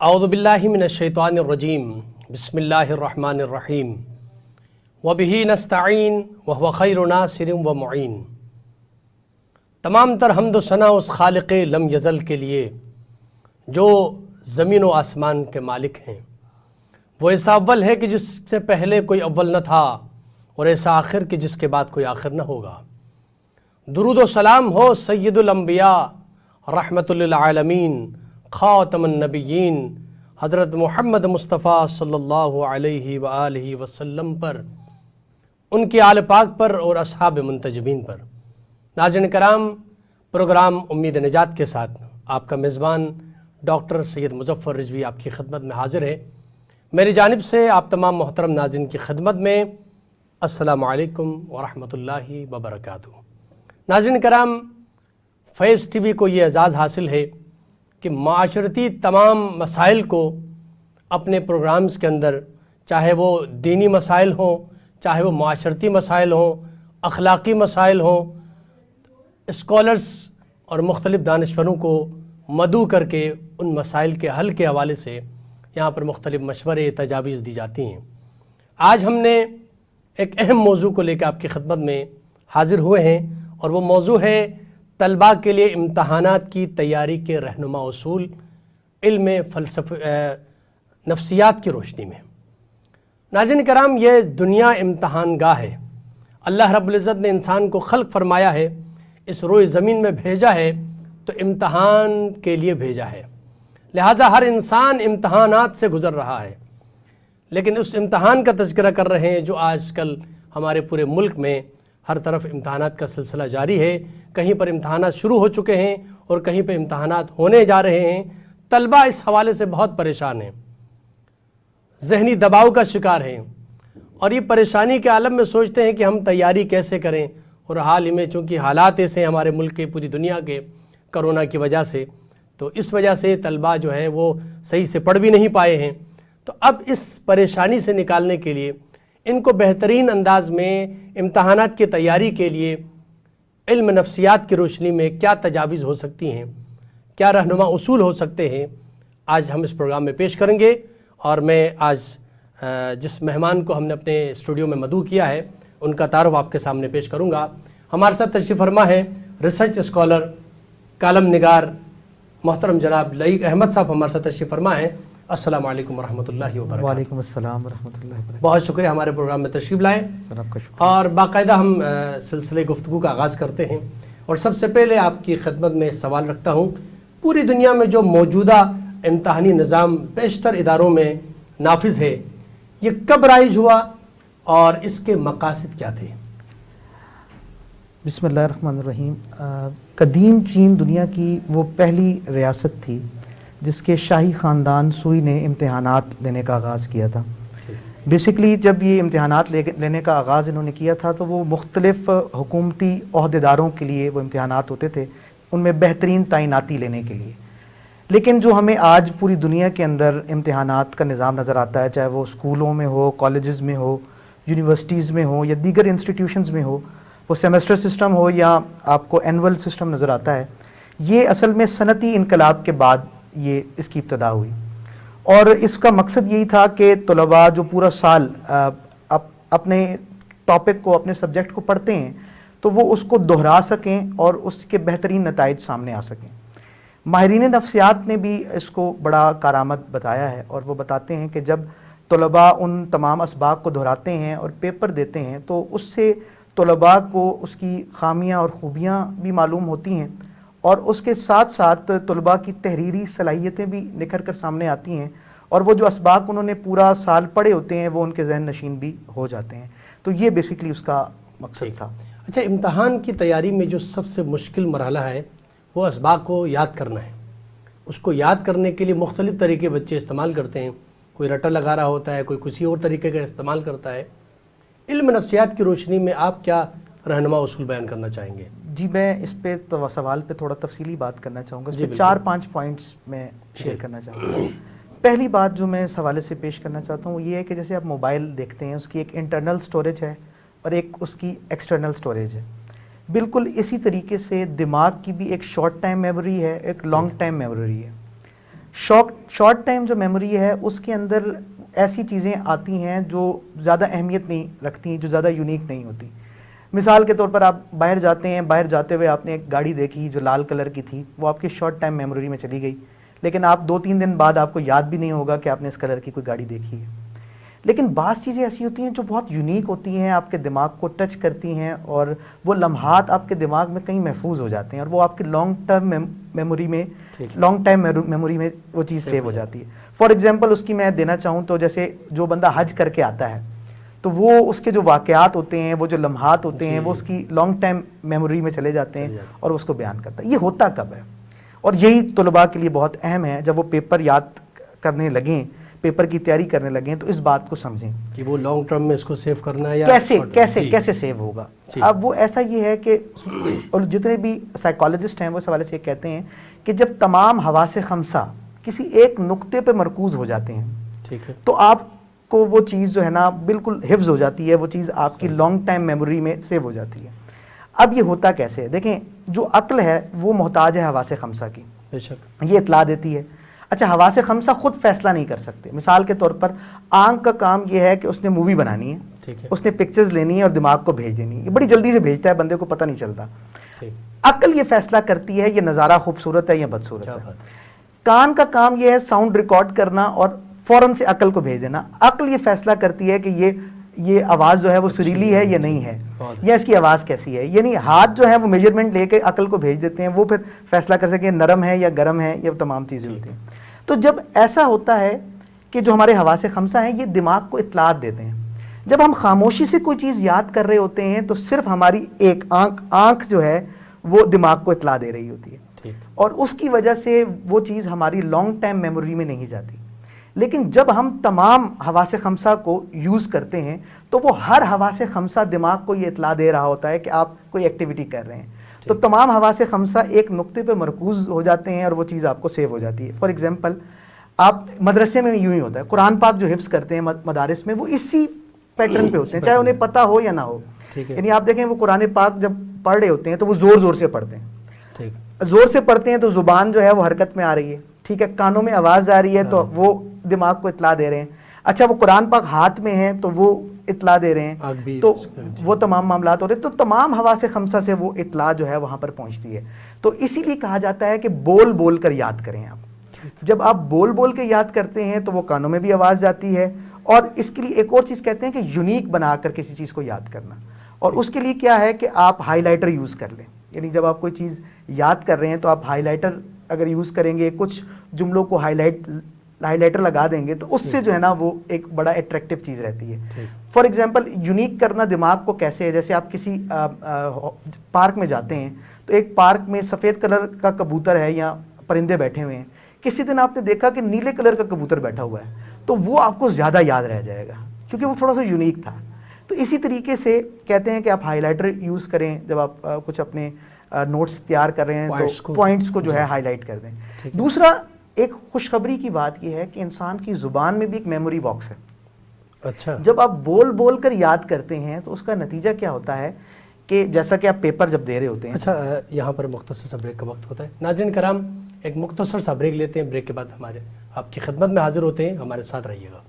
اعوذ باللہ من الشیطان الرجیم بسم اللہ الرحمن الرحیم وبہ نستعین وہو خیر ناصر و معین۔ تمام تر حمد و ثنا اس خالق لم یزل کے لیے جو زمین و آسمان کے مالک ہیں۔ وہ ایسا اول ہے کہ جس سے پہلے کوئی اول نہ تھا، اور ایسا آخر کہ جس کے بعد کوئی آخر نہ ہوگا۔ درود و سلام ہو سید الانبیاء رحمت للعالمین خاتم النبیین حضرت محمد مصطفیٰ صلی اللہ علیہ وآلہ وسلم پر، ان کے آل پاک پر اور اصحاب منتجبین پر۔ ناظرین کرام، پروگرام امید نجات کے ساتھ آپ کا میزبان ڈاکٹر سید مظفر رضوی آپ کی خدمت میں حاضر ہے۔ میری جانب سے آپ تمام محترم ناظرین کی خدمت میں السلام علیکم ورحمۃ اللہ وبرکاتہ۔ ناظرین کرام، فیض ٹی وی کو یہ اعزاز حاصل ہے کہ معاشرتی تمام مسائل کو اپنے پروگرامز کے اندر، چاہے وہ دینی مسائل ہوں، چاہے وہ معاشرتی مسائل ہوں، اخلاقی مسائل ہوں، اسکالرز اور مختلف دانشوروں کو مدعو کر کے ان مسائل کے حل کے حوالے سے یہاں پر مختلف مشورے تجاویز دی جاتی ہیں۔ آج ہم نے ایک اہم موضوع کو لے کے آپ کی خدمت میں حاضر ہوئے ہیں، اور وہ موضوع ہے طلباء کے لیے امتحانات کی تیاری کے رہنما اصول علم نفسیات کی روشنی میں۔ ناظرین کرام، یہ دنیا امتحان گاہ ہے۔ اللہ رب العزت نے انسان کو خلق فرمایا ہے، اس روئے زمین میں بھیجا ہے تو امتحان کے لیے بھیجا ہے، لہٰذا ہر انسان امتحانات سے گزر رہا ہے۔ لیکن اس امتحان کا تذکرہ کر رہے ہیں جو آج کل ہمارے پورے ملک میں ہر طرف امتحانات کا سلسلہ جاری ہے۔ کہیں پر امتحانات شروع ہو چکے ہیں اور کہیں پہ امتحانات ہونے جا رہے ہیں۔ طلباء اس حوالے سے بہت پریشان ہیں، ذہنی دباؤ کا شکار ہیں، اور یہ پریشانی کے عالم میں سوچتے ہیں کہ ہم تیاری کیسے کریں، اور حال ہی میں چونکہ حالات ایسے ہیں ہمارے ملک کے، پوری دنیا کے، کرونا کی وجہ سے، تو اس وجہ سے طلباء جو ہے وہ صحیح سے پڑھ بھی نہیں پائے ہیں۔ تو اب اس پریشانی سے نکالنے کے لیے، ان کو بہترین انداز میں امتحانات کی تیاری کے لیے علم نفسیات کی روشنی میں کیا تجاویز ہو سکتی ہیں، کیا رہنما اصول ہو سکتے ہیں، آج ہم اس پروگرام میں پیش کریں گے۔ اور میں آج جس مہمان کو ہم نے اپنے اسٹوڈیو میں مدعو کیا ہے ان کا تعارف آپ کے سامنے پیش کروں گا۔ ہمارے ساتھ تشریف فرما ہے ریسرچ اسکالر، کالم نگار محترم جناب لعیق احمد صاحب ہمارے ساتھ تشریف فرما ہے۔ السلام علیکم ورحمۃ اللہ وبرکاتہ۔ وعلیکم السلام ورحمۃ اللہ وبرکاتہ۔ بہت شکریہ ہمارے پروگرام میں تشریف لائیں۔ سر آپ کا شکریہ۔ اور باقاعدہ ہم سلسلے گفتگو کا آغاز کرتے ہیں، اور سب سے پہلے آپ کی خدمت میں سوال رکھتا ہوں، پوری دنیا میں جو موجودہ امتحانی نظام بیشتر اداروں میں نافذ ہے، یہ کب رائج ہوا اور اس کے مقاصد کیا تھے؟ بسم اللہ الرحمن الرحیم۔ قدیم چین دنیا کی وہ پہلی ریاست تھی جس کے شاہی خاندان سوئی نے امتحانات لینے کا آغاز کیا تھا۔ بیسکلی جب یہ امتحانات لینے کا آغاز انہوں نے کیا تھا تو وہ مختلف حکومتی عہدیداروں کے لیے وہ امتحانات ہوتے تھے، ان میں بہترین تعیناتی لینے کے لیے۔ لیکن جو ہمیں آج پوری دنیا کے اندر امتحانات کا نظام نظر آتا ہے، چاہے وہ اسکولوں میں ہو، کالجز میں ہو، یونیورسٹیز میں ہو یا دیگر انسٹیٹیوشنز میں ہو، وہ سیمسٹر سسٹم ہو یا آپ کو اینول سسٹم نظر آتا ہے، یہ اصل میں صنعتی انقلاب کے بعد یہ اس کی ابتدا ہوئی، اور اس کا مقصد یہی تھا کہ طلباء جو پورا سال اپنے ٹاپک کو، اپنے سبجیکٹ کو پڑھتے ہیں تو وہ اس کو دہرا سکیں اور اس کے بہترین نتائج سامنے آ سکیں۔ ماہرین نفسیات نے بھی اس کو بڑا کارآمد بتایا ہے، اور وہ بتاتے ہیں کہ جب طلباء ان تمام اسباق کو دہراتے ہیں اور پیپر دیتے ہیں تو اس سے طلباء کو اس کی خامیاں اور خوبیاں بھی معلوم ہوتی ہیں، اور اس کے ساتھ ساتھ طلباء کی تحریری صلاحیتیں بھی نکھر کر سامنے آتی ہیں، اور وہ جو اسباق انہوں نے پورا سال پڑھے ہوتے ہیں وہ ان کے ذہن نشین بھی ہو جاتے ہیں۔ تو یہ بیسکلی اس کا مقصد تھا۔ اچھا، امتحان کی تیاری میں جو سب سے مشکل مرحلہ ہے وہ اسباق کو یاد کرنا ہے۔ اس کو یاد کرنے کے لیے مختلف طریقے بچے استعمال کرتے ہیں، کوئی رٹا لگا رہا ہوتا ہے، کوئی کسی اور طریقے کا استعمال کرتا ہے۔ علم نفسیات کی روشنی میں آپ کیا رہنما اصول بیان کرنا چاہیں گے؟ جی، میں اس پہ سوال پہ تھوڑا تفصیلی بات کرنا چاہوں گا، اس پہ 4-5 پوائنٹس میں شیئر کرنا چاہوں گا۔ پہلی بات جو میں اس حوالے سے پیش کرنا چاہتا ہوں وہ یہ ہے کہ جیسے آپ موبائل دیکھتے ہیں، اس کی ایک انٹرنل سٹوریج ہے اور ایک اس کی ایکسٹرنل سٹوریج ہے۔ بالکل اسی طریقے سے دماغ کی بھی ایک شارٹ ٹائم میموری ہے، ایک لانگ ٹائم میموری ہے۔ شارٹ ٹائم جو میموری ہے اس کے اندر ایسی چیزیں آتی ہیں جو زیادہ اہمیت نہیں رکھتی، جو زیادہ یونیک نہیں ہوتی. مثال کے طور پر آپ باہر جاتے ہیں، باہر جاتے ہوئے آپ نے ایک گاڑی دیکھی جو لال کلر کی تھی، وہ آپ کی شارٹ ٹائم میموری میں چلی گئی، لیکن آپ 2-3 دن بعد آپ کو یاد بھی نہیں ہوگا کہ آپ نے اس کلر کی کوئی گاڑی دیکھی ہے. لیکن بعض چیزیں ایسی ہوتی ہیں جو بہت یونیک ہوتی ہیں، آپ کے دماغ کو ٹچ کرتی ہیں، اور وہ لمحات آپ کے دماغ میں کہیں محفوظ ہو جاتے ہیں، اور وہ آپ کے لانگ ٹائم میموری میں وہ چیز سیو ہو جاتی ہے. فار ایگزامپل اس کی میں دینا چاہوں تو جیسے جو بندہ حج کر کے آتا ہے تو وہ اس کے جو واقعات ہوتے ہیں، وہ جو لمحات ہوتے ہیں، وہ اس کی لانگ ٹائم میموری میں چلے جاتے ہیں اور اس کو بیان کرتا ہے. یہ ہوتا کب ہے؟ اور یہی طلباء کے لیے بہت اہم ہے، جب وہ پیپر یاد کرنے لگیں، پیپر کی تیاری کرنے لگیں، تو اس بات کو سمجھیں کہ وہ لانگ ٹرم میں اس کو سیو کرنا ہے یا کیسے سیو ہوگا. اب وہ ایسا یہ ہے کہ اور جتنے بھی سائیکالوجسٹ ہیں وہ اس حوالے سے یہ کہتے ہیں کہ جب تمام حواس خمسہ کسی ایک نقطے پہ مرکوز ہو جاتے ہیں، ٹھیک ہے، تو آپ کو وہ چیز جو ہے نا بالکل حفظ ہو جاتی ہے، وہ چیز آپ کی لانگ ٹائم میموری میں سیو ہو جاتی ہے. اب یہ ہوتا کیسے ہے؟ دیکھیں، جو عقل ہے وہ محتاج ہے حواس خمسہ کی، بے شک یہ اطلاع دیتی ہے. اچھا، حواس خمسہ خود فیصلہ نہیں کر سکتے. مثال کے طور پر آنکھ کا کام یہ ہے کہ اس نے مووی بنانی ہے، اس نے پکچرز لینی ہے اور دماغ کو بھیج دینی ہے. یہ بڑی جلدی سے بھیجتا ہے، بندے کو پتہ نہیں چلتا. عقل یہ فیصلہ کرتی ہے یہ نظارہ خوبصورت ہے یا بدصورت ہے. کان کا کام یہ ہے ساؤنڈ ریکارڈ کرنا اور فوراً سے عقل کو بھیج دینا. عقل یہ فیصلہ کرتی ہے کہ یہ آواز جو ہے وہ سریلی ہے یا نہیں ہے، یا اس کی آواز کیسی ہے. یعنی ہاتھ جو ہے وہ میجرمنٹ لے کے عقل کو بھیج دیتے ہیں، وہ پھر فیصلہ کر سکیں نرم ہے یا گرم ہے، یہ تمام چیزیں ہوتی ہیں. تو جب ایسا ہوتا ہے کہ جو ہمارے حواس خمسہ ہیں یہ دماغ کو اطلاعات دیتے ہیں. جب ہم خاموشی سے کوئی چیز یاد کر رہے ہوتے ہیں تو صرف ہماری ایک آنکھ جو ہے وہ دماغ کو اطلاع دے رہی ہوتی ہے، اور اس کی وجہ سے وہ چیز ہماری لانگ ٹائم میموری میں نہیں جاتی. لیکن جب ہم تمام حواس خمسہ کو یوز کرتے ہیں تو وہ ہر حواس خمسہ دماغ کو یہ اطلاع دے رہا ہوتا ہے کہ آپ کوئی ایکٹیویٹی کر رہے ہیں. تو تمام حواس خمسہ ایک نقطے پہ مرکوز ہو جاتے ہیں اور وہ چیز آپ کو سیو ہو جاتی ہے. فار ایگزامپل آپ مدرسے میں یوں ہی ہوتا ہے، قرآن پاک جو حفظ کرتے ہیں مدارس میں وہ اسی پیٹرن پہ ہوتے ہیں، چاہے انہیں پتہ ہو یا نہ ہو. یعنی آپ دیکھیں وہ قرآن پاک جب پڑھ رہے ہوتے ہیں تو وہ زور زور سے پڑھتے ہیں، زور سے پڑھتے ہیں تو زبان جو ہے وہ حرکت میں آ رہی ہے، ٹھیک ہے، کانوں میں آواز آ رہی ہے تو وہ دماغ کو اطلاع دے رہے ہیں. اچھا، وہ قرآن پاک ہاتھ میں ہیں تو وہ اطلاع دے رہے ہیں، تو وہ تمام معاملات ہو رہے ہیں. تو تمام حواس خمسہ سے وہ اطلاع جو ہے وہاں پر پہنچتی ہے. تو اسی لیے کہا جاتا ہے کہ بول بول کر یاد کریں. آپ جب آپ بول بول کے یاد کرتے ہیں تو وہ کانوں میں بھی آواز جاتی ہے. اور اس کے لیے ایک اور چیز کہتے ہیں کہ یونیک بنا کر کسی چیز کو یاد کرنا. اور اس کے لیے کیا ہے کہ آپ ہائی لائٹر یوز کر لیں. یعنی جب آپ کوئی چیز یاد کر رہے ہیں تو آپ ہائی لائٹر اگر یوز کریں گے، کچھ جملوں کو ہائی لائٹر لگا دیں گے تو اس سے جو ہے نا وہ ایک بڑا اٹریکٹیو چیز رہتی ہے. فار ایگزامپل یونیک کرنا دماغ کو کیسے ہے؟ جیسے آپ کسی پارک میں جاتے ہیں تو ایک پارک میں سفید کلر کا کبوتر ہے یا پرندے بیٹھے ہوئے ہیں. کسی دن آپ نے دیکھا کہ نیلے کلر کا کبوتر بیٹھا ہوا ہے تو وہ آپ کو زیادہ یاد رہ جائے گا کیونکہ وہ تھوڑا سا یونیک تھا. تو اسی طریقے سے کہتے ہیں کہ آپ ہائی لائٹر یوز کریں جب آپ کچھ اپنے نوٹس تیار کر رہے ہیں تو پوائنٹس کو جو ہے ہائی لائٹ کر دیں. دوسرا ایک خوشخبری کی بات یہ ہے کہ انسان کی زبان میں بھی ایک میموری باکس ہے. اچھا، جب آپ بول بول کر یاد کرتے ہیں تو اس کا نتیجہ کیا ہوتا ہے کہ جیسا کہ آپ پیپر جب دے رہے ہوتے ہیں. اچھا، یہاں پر مختصر سا بریک کا وقت ہوتا ہے. ناظرین کرام، ایک مختصر سا بریک لیتے ہیں. بریک کے بعد ہمارے آپ کی خدمت میں حاضر ہوتے ہیں. ہمارے ساتھ رہیے گا.